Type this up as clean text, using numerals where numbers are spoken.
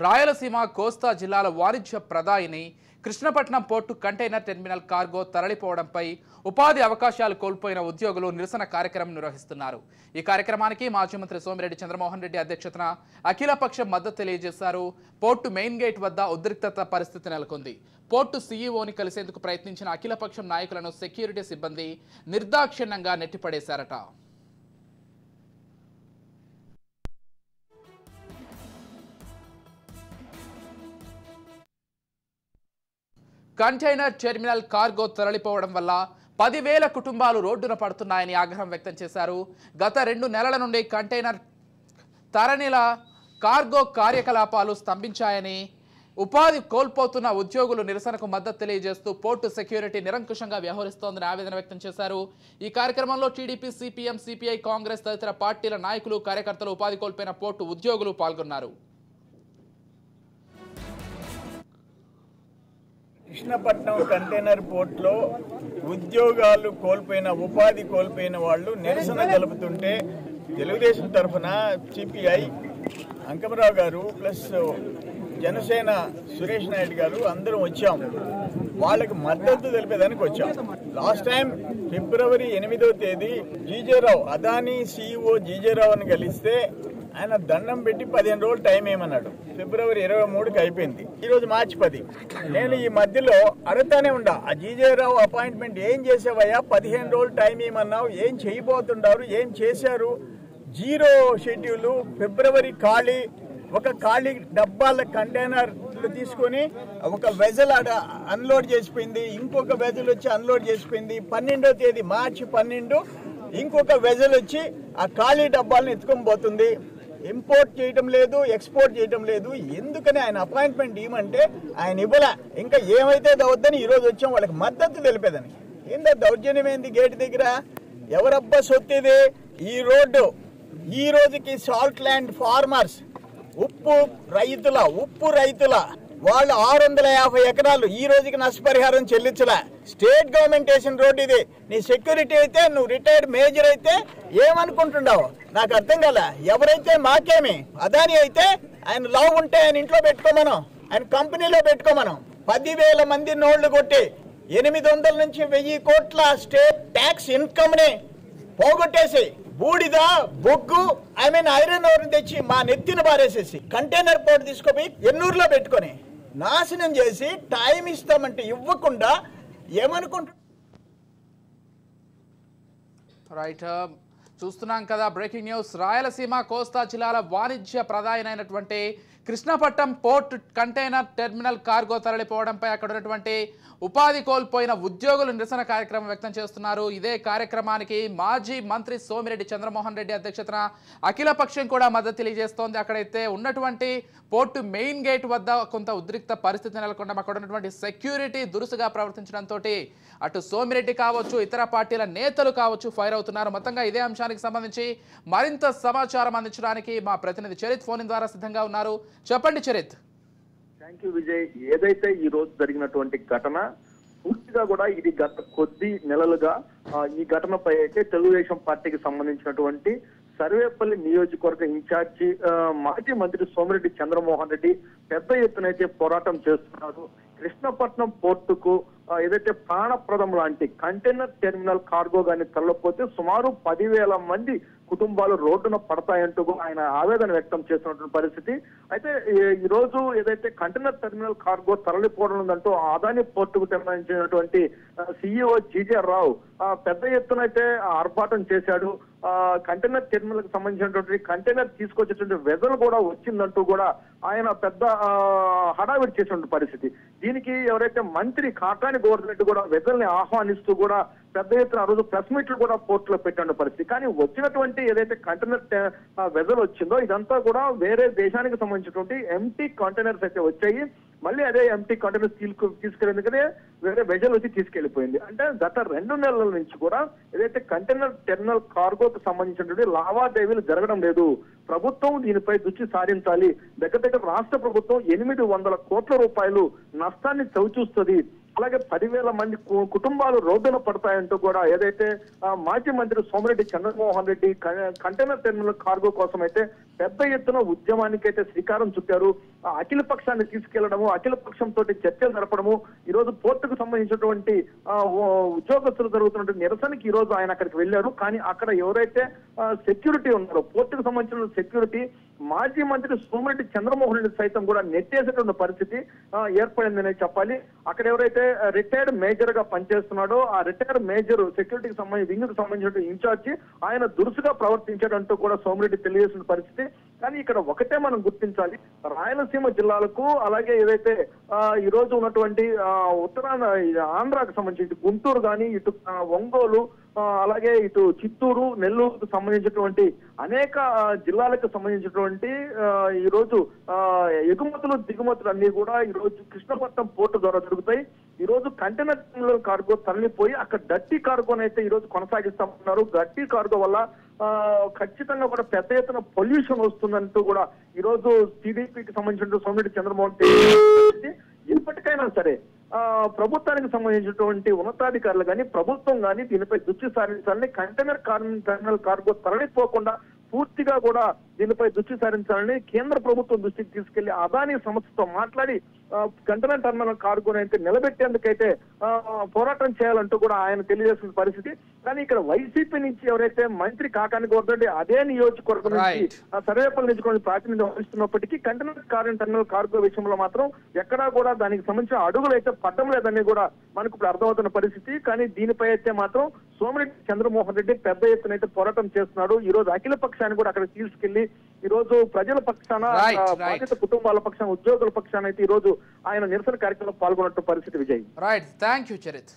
రాయలసీమ కోస్తా జిల్లాల వాణిజ్య ప్రదాయిని Krishnapatnam port container terminal cargo తరలిపోవడంపై ఉపాధి అవకాశాలు కోల్పోయిన ఉద్యోగులు నిరసన కార్యక్రమం నిర్వహిస్తున్నారు. ఈ కార్యక్రమానికి మాజీ మంత్రి సోమిరెడ్డి చంద్రమోహన్ రెడ్డి అధ్యక్షతన అఖిలపక్షం మద్దతు తెలియజేశారు. పోర్టు మెయిన్ గేట్ వద్ద ఉద్రిక్తత పరిస్థితి నెలకొంది. పోర్టు సీఈఓని కలిసేందుకు ప్రయత్నించిన అఖిలపక్షం నాయకులను సెక్యూరిటీ సిబ్బంది నిర్దాక్షిణ్యంగా నెట్టిపడేశారట. కంటైనర్ టెర్మినల్ కార్గో తరలిపోవడం వల్ల 10,000 కుటుంబాలు రోడ్డున పడుతున్నాయని ఆగ్రహం వ్యక్తం చేశారు. గత 2 నెలల నుండి కంటైనర్ తరలిన కార్గో కార్యకలాపాలు స్తంభించాయని, ఉపాధి కోల్పోతున్న ఉద్యోగులు నిరసనకు మద్దతు తెలియజేస్తూ పోర్టు సెక్యూరిటీ నిరంకుశంగా వ్యవహరిస్తోందని ఆవేదన వ్యక్తం చేశారు. ఈ కార్యక్రమంలో టీడీపీ, సిపిఎం, సిపిఐ, కాంగ్రెస్ తదితర పార్టీల నాయకులు, కార్యకర్తలు, ఉపాధి కోల్పోయిన పోర్టు ఉద్యోగులు పాల్గొన్నారు. కృష్ణపట్నం కంటైనర్ పోర్ట్లో ఉద్యోగాలు కోల్పోయిన, ఉపాధి కోల్పోయిన వాళ్ళు నిరసన తెలుపుతుంటే తెలుగుదేశం తరఫున సిపిఐ అంకమరావు గారు ప్లస్ జనసేన సురేష్ నాయుడు గారు అందరం వచ్చాం. వాళ్ళకి మద్దతు తెలిపేదానికి వచ్చాం. లాస్ట్ టైం ఫిబ్రవరి 8వ తేదీ జీజేరావు, అదానీ సిఇఓ జీజేరావుని కలిస్తే ఆయన దండం పెట్టి 15 రోజులు టైం ఏమన్నాడు. ఫిబ్రవరి 23కి అయిపోయింది. ఈరోజు మార్చి 10. నేను ఈ మధ్యలో అడుగుతానే ఉండా, ఆ జీజేరావు అపాయింట్మెంట్ ఏం చేసావయ్యా, 15 రోజులు టైం ఏమన్నావు, ఏం చేయబోతుండారు, ఏం చేశారు, జీరో షెడ్యూలు. ఫిబ్రవరి ఖాళీ, ఒక ఖాళీ డబ్బాల కంటైనర్ తీసుకొని ఒక వెజల్ అన్లోడ్ చేసిపోయింది, ఇంకొక వెజల్ వచ్చి అన్లోడ్ చేసిపోయింది. 12వ తేదీ మార్చి 12 ఇంకొక వెజల్ వచ్చి ఆ ఖాళీ డబ్బాలను ఎత్తుకొని పోతుంది. ఇంపోర్ట్ చేయటం లేదు, ఎక్స్పోర్ట్ చేయటం లేదు. ఎందుకని ఆయన అపాయింట్మెంట్ ఇవ్వమంటే ఆయన ఇవ్వలే. ఇంకా ఏమైతే వద్దని ఈరోజు వచ్చాం వాళ్ళకి మద్దతు తెలిపేదని. ఏందో దౌర్జన్యం ఏంది గేట్ దగ్గర? ఎవరబ్బా సొత్తిది? ఈ రోడ్డు ఈ రోజుకి సాల్ట్ ల్యాండ్ ఫార్మర్స్, ఉప్పు రైతుల వాళ్ళు 650 ఎకరాలు ఈ రోజుకి నష్టపరిహారం చెల్లించలే. స్టేట్ గవర్నమెంట్ వేసిన రోడ్డు ఇది. నీ సెక్యూరిటీ అయితే, నువ్వు రిటైర్డ్ మేజర్ అయితే ఏమనుకుంటున్నావు నాకు అర్థం కాల. ఎవరైతే మాకేమి, అదాని అయితే ఆయన లావు ఉంటే ఆయన ఇంట్లో పెట్టుకోమను, ఆయన కంపెనీలో పెట్టుకోమను. 10,000 మంది నోళ్లు కొట్టి 800 నుంచి 1000 కోట్ల స్టేట్ ట్యాక్స్ ఇన్కమ్ ని పోగొట్టేసి బూడిద, బొగ్గు, ఐరన్ ఓర్ తెచ్చి మా నెత్తిన బారేసేసి కంటైనర్ పోర్ట్ తీసుకుపోయి ఎన్నూరులో పెట్టుకొని నాశనం చేసి టైం ఇస్తామంటే ఇవ్వకుండా ఏమనుకుంటున్నా. రైట్, చూస్తున్నాం కదా బ్రేకింగ్ న్యూస్. రాయలసీమ కోస్తా జిల్లాల వాణిజ్య ప్రధానమైనటువంటి Krishnapatnam port container terminal cargo తరలిపోవడంపై అక్కడ ఉన్నటువంటి ఉపాధి కోల్పోయిన ఉద్యోగులు నిరసన కార్యక్రమం వ్యక్తం చేస్తున్నారు. ఇదే కార్యక్రమానికి మాజీ మంత్రి సోమిరెడ్డి చంద్రమోహన్ రెడ్డి అధ్యక్షతన అఖిలపక్షం కూడా మద్దతు తెలియజేస్తోంది. అక్కడైతే ఉన్నటువంటి పోర్టు మెయిన్ గేట్ వద్ద కొంత ఉద్రిక్త పరిస్థితి నెలకొండ, అక్కడ ఉన్నటువంటి సెక్యూరిటీ దురుసుగా ప్రవర్తించడంతో అటు సోమిరెడ్డి కావచ్చు, ఇతర పార్టీల నేతలు కావచ్చు ఫైర్ అవుతున్నారు. మొత్తంగా ఇదే అంశానికి సంబంధించి మరింత సమాచారం అందించడానికి మా ప్రతినిధి చరిత్ ఫోన్ ద్వారా సిద్ధంగా ఉన్నారు. చెప్పండి చరిత్. Thank you Vijay. ఏదైతే ఈ రోజు జరిగినటువంటి ఘటన పూర్తిగా కూడా ఇది గత కొద్ది నెలలుగా ఈ ఘటనపై అయితే తెలుగుదేశం పార్టీకి సంబంధించినటువంటి సర్వేపల్లి నియోజకవర్గ ఇన్ఛార్జి మాజీ మంత్రి సోమిరెడ్డి చంద్రమోహన్ రెడ్డి పెద్ద ఎత్తున అయితే పోరాటం చేస్తున్నారు. కృష్ణపట్నం పోర్టుకు ఏదైతే ప్రాణప్రదం లాంటి కంటైనర్ టెర్మినల్ కార్గో గాని తరలిపోతే సుమారు 10,000 మంది కుటుంబాలు రోడ్డున పడతాయంటూ ఆయన ఆవేదన వ్యక్తం చేస్తున్నటువంటి పరిస్థితి. అయితే ఈ రోజు ఏదైతే కంటైనర్ టెర్మినల్ కార్గో తరలిపోవడం ఉందంటూ అదాని పోర్టుకు సంబంధించినటువంటి సిఇఓ జీజే రావు పెద్ద ఎత్తున అయితే ఆర్భాటం చేశాడు. కంటైనర్ టెర్మినల్ కి సంబంధించినటువంటి కంటైనర్ తీసుకొచ్చేటువంటి వెజల్ కూడా వచ్చిందంటూ కూడా ఆయన పెద్ద హడావిడి చేసినటువంటి పరిస్థితి. దీనికి ఎవరైతే మంత్రి కాకాని గోవర్ధన్ రెడ్డి కూడా వెజల్ ని ఆహ్వానిస్తూ కూడా పెద్ద ఎత్తున ఆ రోజు ప్రెస్ మీట్లు కూడా పోర్టులో పెట్టిన పరిస్థితి. కానీ వచ్చినటువంటి ఏదైతే కంటైనర్ వెజల్ వచ్చిందో ఇదంతా కూడా వేరే దేశానికి సంబంధించినటువంటి ఎంటీ కంటైనర్స్ అయితే వచ్చాయి. మళ్ళీ అదే ఎంటీ కంటైనర్స్ తీసుకెళ్ళేందుకనే వేరే వెజల్ వచ్చి తీసుకెళ్లిపోయింది. అంటే గత 2 నెలల నుంచి కూడా ఏదైతే కంటైనర్ టెర్మినల్ కార్గోకు సంబంధించినటువంటి లావాదేవీలు జరగడం లేదు. ప్రభుత్వం దీనిపై దృష్టి సారించాలి. దగ్గర రాష్ట్ర ప్రభుత్వం 800 కోట్ల రూపాయలు నష్టాన్ని చవిచూస్తుంది. అలాగే 10,000 మంది కుటుంబాలు రోడ్డున పడతాయంటూ కూడా ఏదైతే మాజీ మంత్రి Somireddy Chandramohan Reddy container terminal cargo కోసం అయితే పెద్ద ఎత్తున ఉద్యమానికి అయితే శ్రీకారం చుట్టారు. అఖిల పక్షాన్ని తీసుకెళ్లడము, అఖిల పక్షంతో చర్చలు జరపడము, ఈ రోజు పోర్టుకు సంబంధించినటువంటి ఉద్యోగస్తులు జరుగుతున్నటువంటి నిరసనకి ఈ రోజు ఆయన అక్కడికి వెళ్ళారు. కానీ అక్కడ ఎవరైతే సెక్యూరిటీ ఉన్నారో, పోర్టుకు సంబంధించిన సెక్యూరిటీ మాజీ మంత్రి సోమిరెడ్డి చంద్రమోహన్ రెడ్డి సైతం కూడా నెట్టేసేటువంటి పరిస్థితి ఏర్పడిందనే చెప్పాలి. అక్కడ ఎవరైతే రిటైర్డ్ మేజర్ గా పనిచేస్తున్నాడో ఆ రిటైర్డ్ మేజర్ సెక్యూరిటీకి సంబంధించి వింగ్కి సంబంధించిన ఇన్ఛార్జి ఆయన దురుసుగా ప్రవర్తించాడంటూ కూడా సోమిరెడ్డి తెలియజేసిన పరిస్థితి. కానీ ఇక్కడ ఒకటే మనం గుర్తించాలి, రాయలసీమ జిల్లాలకు అలాగే ఏదైతే ఈ రోజు ఉన్నటువంటి ఉత్తరాంధ్ర ఆంధ్రాకు సంబంధించి గుంటూరు కానీ, ఇటు ఒంగోలు, అలాగే ఇటు చిత్తూరు, నెల్లూరుకు సంబంధించినటువంటి అనేక జిల్లాలకు సంబంధించినటువంటి ఈ రోజు ఎగుమతులు దిగుమతులు అన్ని కూడా ఈ రోజు కృష్ణపట్నం పోర్టు ద్వారా జరుగుతాయి. ఈ రోజు కంటైనర్ కార్గో తరలిపోయి అక్కడ డర్టీ కార్గోనైతే ఈ రోజు కొనసాగిస్తామన్నారు. డర్టీ కార్గో వల్ల ఖచ్చితంగా కూడా పెద్ద ఎత్తున పొల్యూషన్ వస్తుందంటూ కూడా ఈ రోజు టీడీపీకి సంబంధించిన సోమిరెడ్డి చంద్రమోహన్ రెడ్డి ఇప్పటికైనా సరే ప్రభుత్వానికి సంబంధించినటువంటి ఉన్నతాధికారులు కానీ, ప్రభుత్వం కానీ దీనిపై దృష్టి సారించాలని, టెర్మినల్ కార్గో తరలిపోకుండా పూర్తిగా కూడా దీనిపై దృష్టి సారించాలని కేంద్ర ప్రభుత్వం దృష్టికి తీసుకెళ్లి అదానీ సంస్థతో మాట్లాడి కంటైనర్ టెర్మినల్ కార్గోని అయితే నిలబెట్టేందుకైతే పోరాటం చేయాలంటూ కూడా ఆయన తెలియజేసిన పరిస్థితి. కానీ ఇక్కడ వైసీపీ నుంచి ఎవరైతే మంత్రి కాకాని గోవర్ధన్ అదే నియోజకవర్గం నుంచి సర్వేపల్లి నియోజకవర్గం ప్రాతినిధ్యం వహిస్తున్నప్పటికీ కంటైనర్ టెర్మినల్ కార్గో విషయంలో మాత్రం ఎక్కడా కూడా దానికి సంబంధించిన అడుగులు అయితే పడ్డం లేదని కూడా మనకు ఇప్పుడు అర్థమవుతున్న పరిస్థితి. కానీ దీనిపై అయితే మాత్రం సోమిరెడ్డి చంద్రమోహన్ రెడ్డి పెద్ద ఎత్తున అయితే పోరాటం చేస్తున్నాడు. ఈ రోజు అఖిల పక్షాన్ని కూడా అక్కడ తీసుకెళ్లి ఈ రోజు ప్రజల పక్షాన, బాధిత కుటుంబాల పక్షాన, ఉద్యోగుల పక్షాన అయితే ఈ రోజు ఆయన నిరసన కార్యక్రమంలో పాల్గొన్నట్టు పరిస్థితి. Vijay, right, thank you Charith.